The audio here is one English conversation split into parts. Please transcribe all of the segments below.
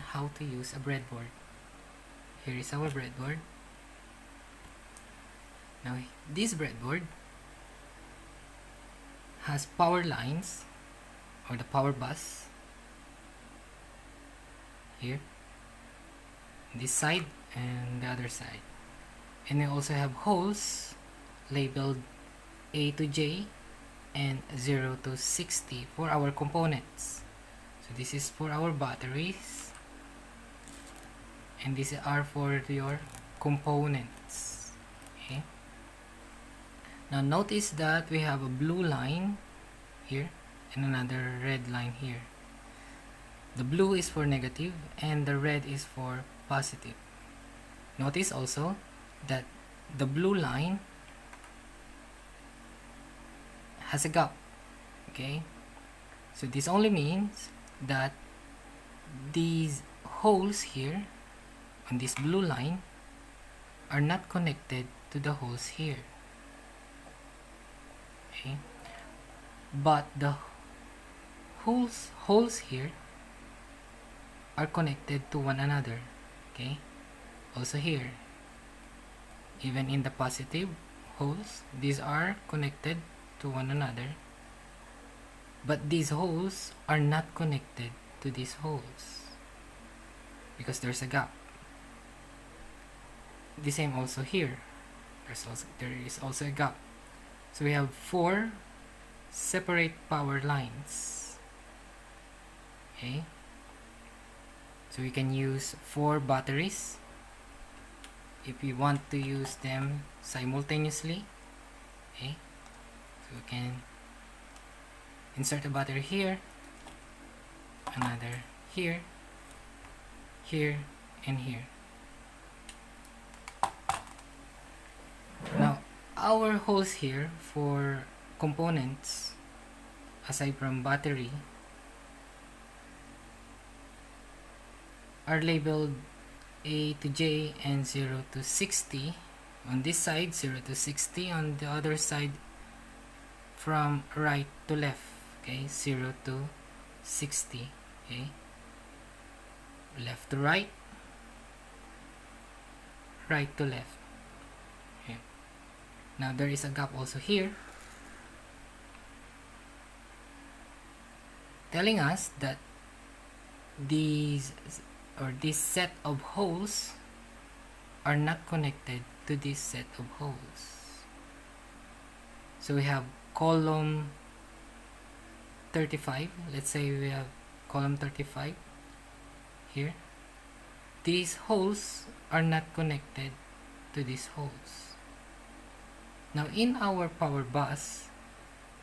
on how to use a breadboard. Here is our breadboard. Now this breadboard has power lines, or the power bus, here, this side and the other side. And we also have holes labeled A to J and 0 to 60 for our components. So this is for our batteries, and these are for your components. Okay. Now notice that we have a blue line here and another red line here. The blue is for negative and the red is for positive. Notice also that the blue line has a gap. Okay, so this only means that these holes here on this blue line are not connected to the holes here. Okay, but the holes here are connected to one another. Okay, also here, even in the positive holes, these are connected to one another, but these holes are not connected to these holes because there's a gap. The same also here, there is also a gap. So we have 4 separate power lines. Okay, so we can use 4 batteries if we want to use them simultaneously. Okay, so we can insert a battery here, another here, here, and here. Now our holes here for components, aside from battery, are labeled A to J and 0 to 60 on this side, 0 to 60 on the other side, from right to left. Okay, 0 to 60. Okay, left to right, right to left. Okay. Now there is a gap also here, telling us that these, or this set of holes, are not connected to this set of holes. So we have column 35. Let's say we have column 35 here. These holes are not connected to these holes. Now in our power bus,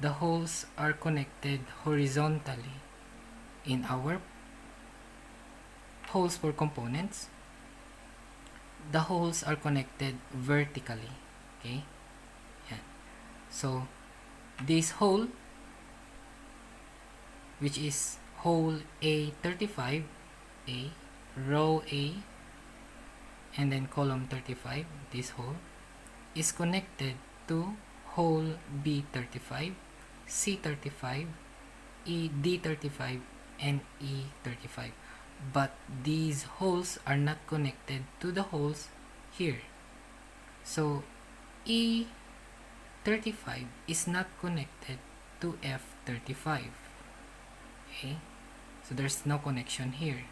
the holes are connected horizontally. In our holes for components, the holes are connected vertically. Okay, yeah. So this hole, which is hole A35, A, row A, and then column 35, this hole is connected to hole B35, C35, D35, and E35. But these holes are not connected to the holes here. So E35 is not connected to F35. Okay, so there's no connection here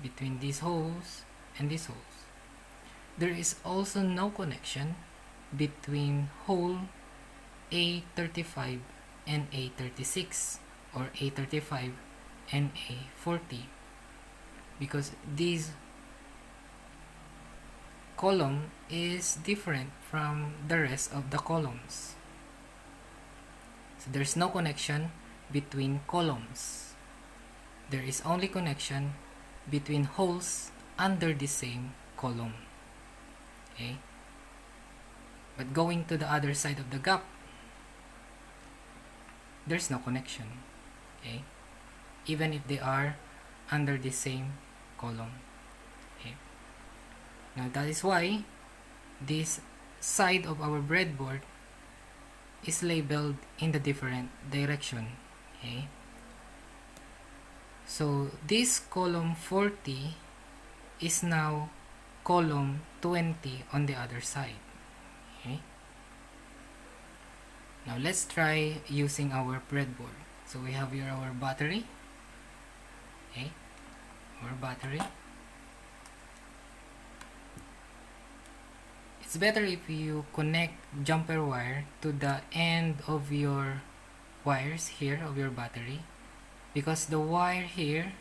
between these holes and these holes. There is also no connection between hole A35 and A36, or A35 and A40, because this column is different from the rest of the columns. So there's no connection between columns. There is only connection between holes under the same column. Okay, but going to the other side of the gap, there's no connection. Okay, even if they are under the same column. Okay, now that is why this side of our breadboard is labeled in the different direction. Okay, So this column 40 is now column 20 on the other side. Okay. Now let's try using our breadboard. So we have here our battery. Okay, our battery. It's better if you connect jumper wire to the end of your wires here of your battery, because the wire here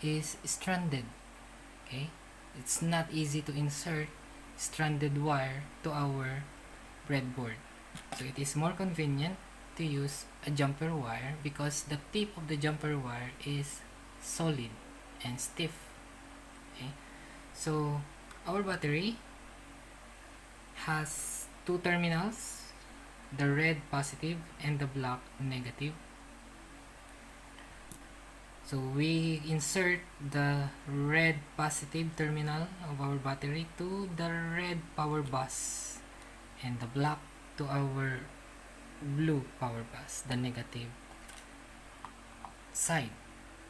is stranded. Okay, it's not easy to insert stranded wire to our breadboard. So it is more convenient to use a jumper wire because the tip of the jumper wire is solid and stiff. Okay, so our battery has two terminals, the red positive and the black negative. So we insert the red positive terminal of our battery to the red power bus and the black to our blue power bus, the negative side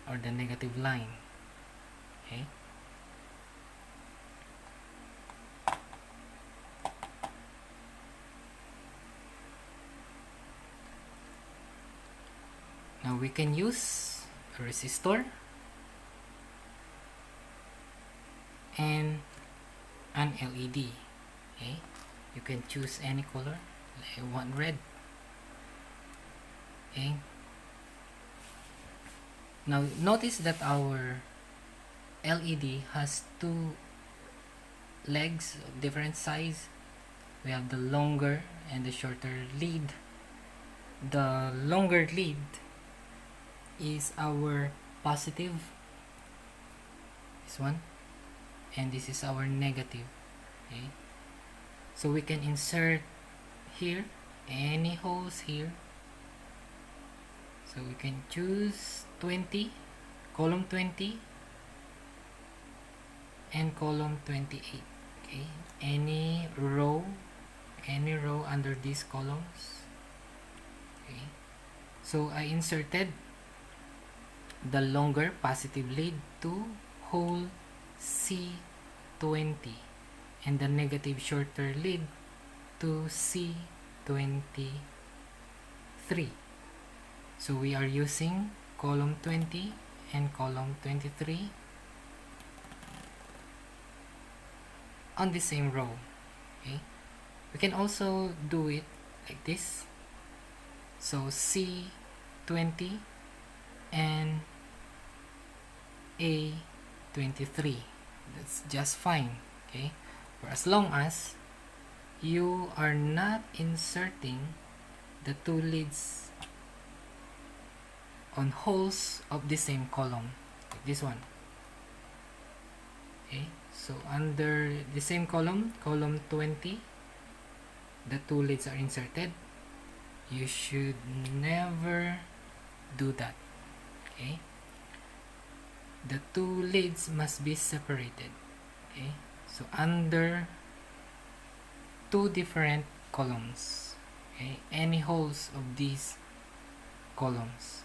or the negative line. Okay. Now we can use a resistor and an LED. Okay, you can choose any color. I want red. Okay, now notice that our LED has two legs of different size. We have the longer and the shorter lead. The longer lead is our positive, this one, and this is our negative. Okay, so we can insert here any holes here. So we can choose 20, column 20 and column 28. Okay, any row under these columns. Okay, so I inserted the longer positive lead to hole C20 and the negative shorter lead to C23. So we are using column 20 and column 23 on the same row. Okay, we can also do it like this. So C20 and A23, that's just fine. Okay, for as long as you are not inserting the two leads on holes of the same column, like this one. Okay, so under the same column, column 20, the two leads are inserted. You should never do that. Okay, the two leads must be separated. Okay, so under two different columns, okay, any holes of these columns,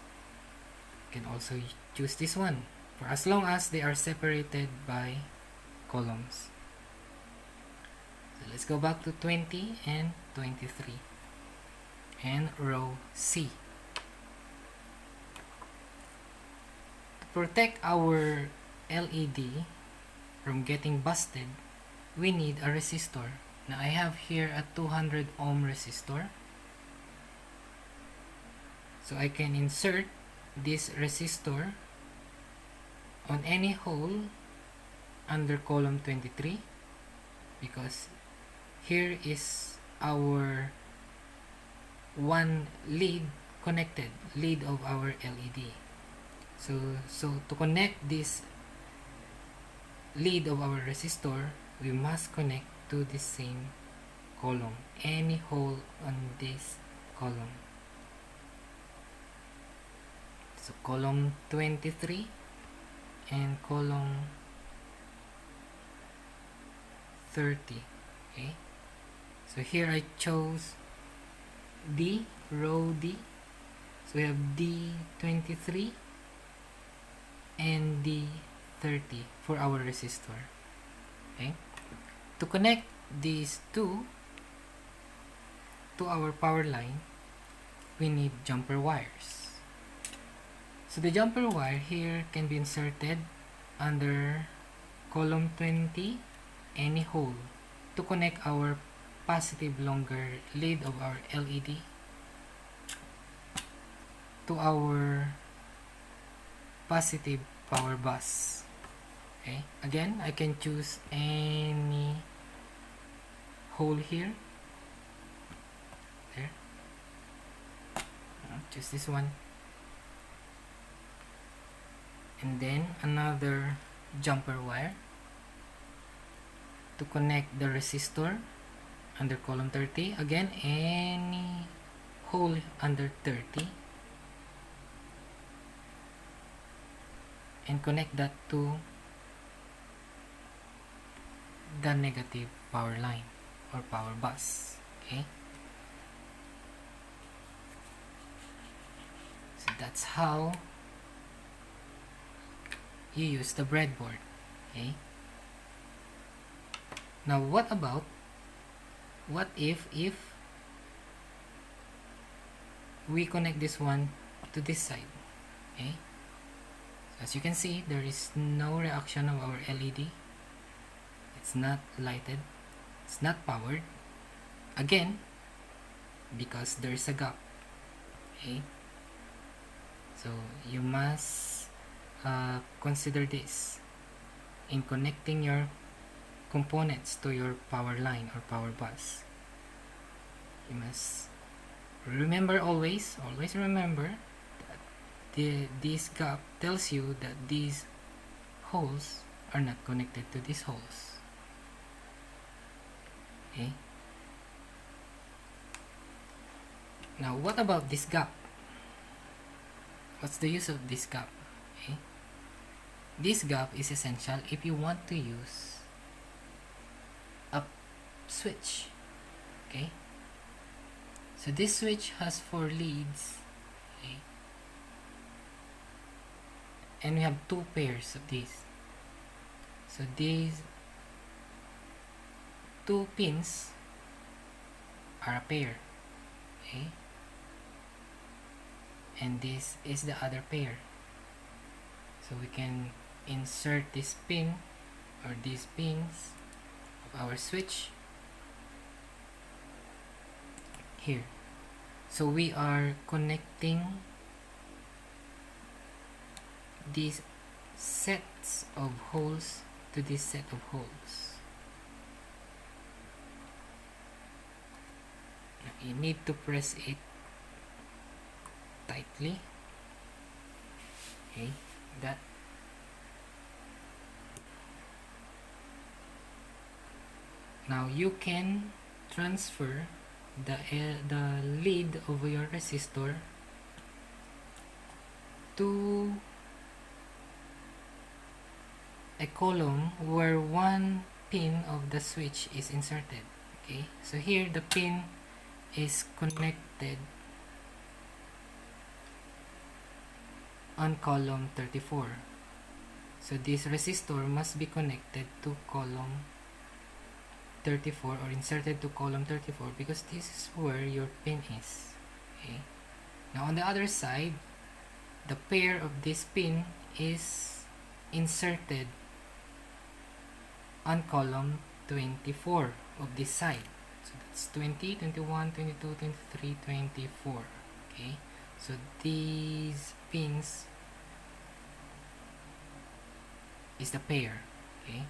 you can also choose this one for as long as they are separated by columns. So let's go back to 20 and 23 and row C. To protect our LED from getting busted, we need a resistor. Now I have here a 200 ohm resistor. So I can insert this resistor on any hole under column 23, because here is our one lead connected, lead of our LED. So to connect this lead of our resistor, we must connect to the same column, any hole on this column. So column 23 and column 30. Okay, so here I chose D, row D. So we have D23 and D30 for our resistor. Okay, to connect these two to our power line, we need jumper wires. So the jumper wire here can be inserted under column 20, any hole, to connect our positive longer lead of our LED to our positive power bus. Okay, again, I can choose any hole here. There. Choose this one. And then another jumper wire to connect the resistor under column 30. Again, any hole under 30. And connect that to the negative power line or power bus. Okay, so that's how you use the breadboard. Okay, now what if we connect this one to this side? Okay, so as you can see, there is no reaction of our LED. It's not lighted, it's not powered, again because there's a gap. Okay, so you must consider this in connecting your components to your power line or power bus. You must remember, always remember that this gap tells you that these holes are not connected to these holes. Okay, now what about this gap? What's the use of this gap? Okay, this gap is essential if you want to use a switch. Okay, so this switch has 4 leads. Okay, and we have 2 pairs of these. So these 2 pins are a pair. Okay, and this is the other pair. So we can insert this pin or these pins of our switch here. So we are connecting these sets of holes to this set of holes. You need to press it tightly. Okay, that. Now you can transfer the lead of your resistor to a column where 1 pin of the switch is inserted. Okay, so here the pin is connected on column 34. So this resistor must be connected to column 34 or inserted to column 34 because this is where your pin is. Okay, now on the other side, the pair of this pin is inserted on column 24 of this side. So that's 20, 21, 22, 23, 24. Okay, so these pins is the pair. Okay,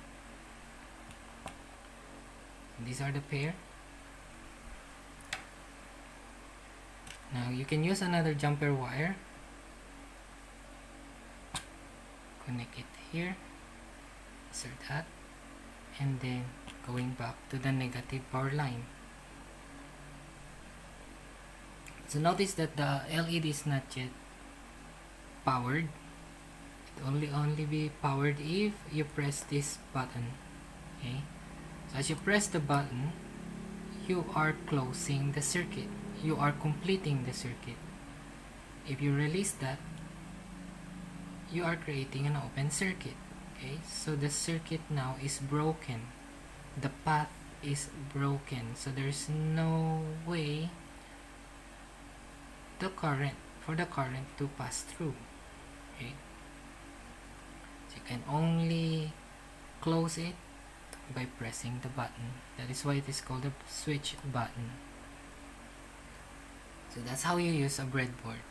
these are the pair. Now you can use another jumper wire, connect it here, insert that, and then going back to the negative power line. So notice that the LED is not yet powered. It only be powered if you press this button. Okay, so as you press the button, you are closing the circuit, you are completing the circuit. If you release that, you are creating an open circuit. Okay, so the circuit now is broken. The path is broken, so there's no way for the current to pass through. Okay, so you can only close it by pressing the button. That is why it is called a switch button. So that's how you use a breadboard.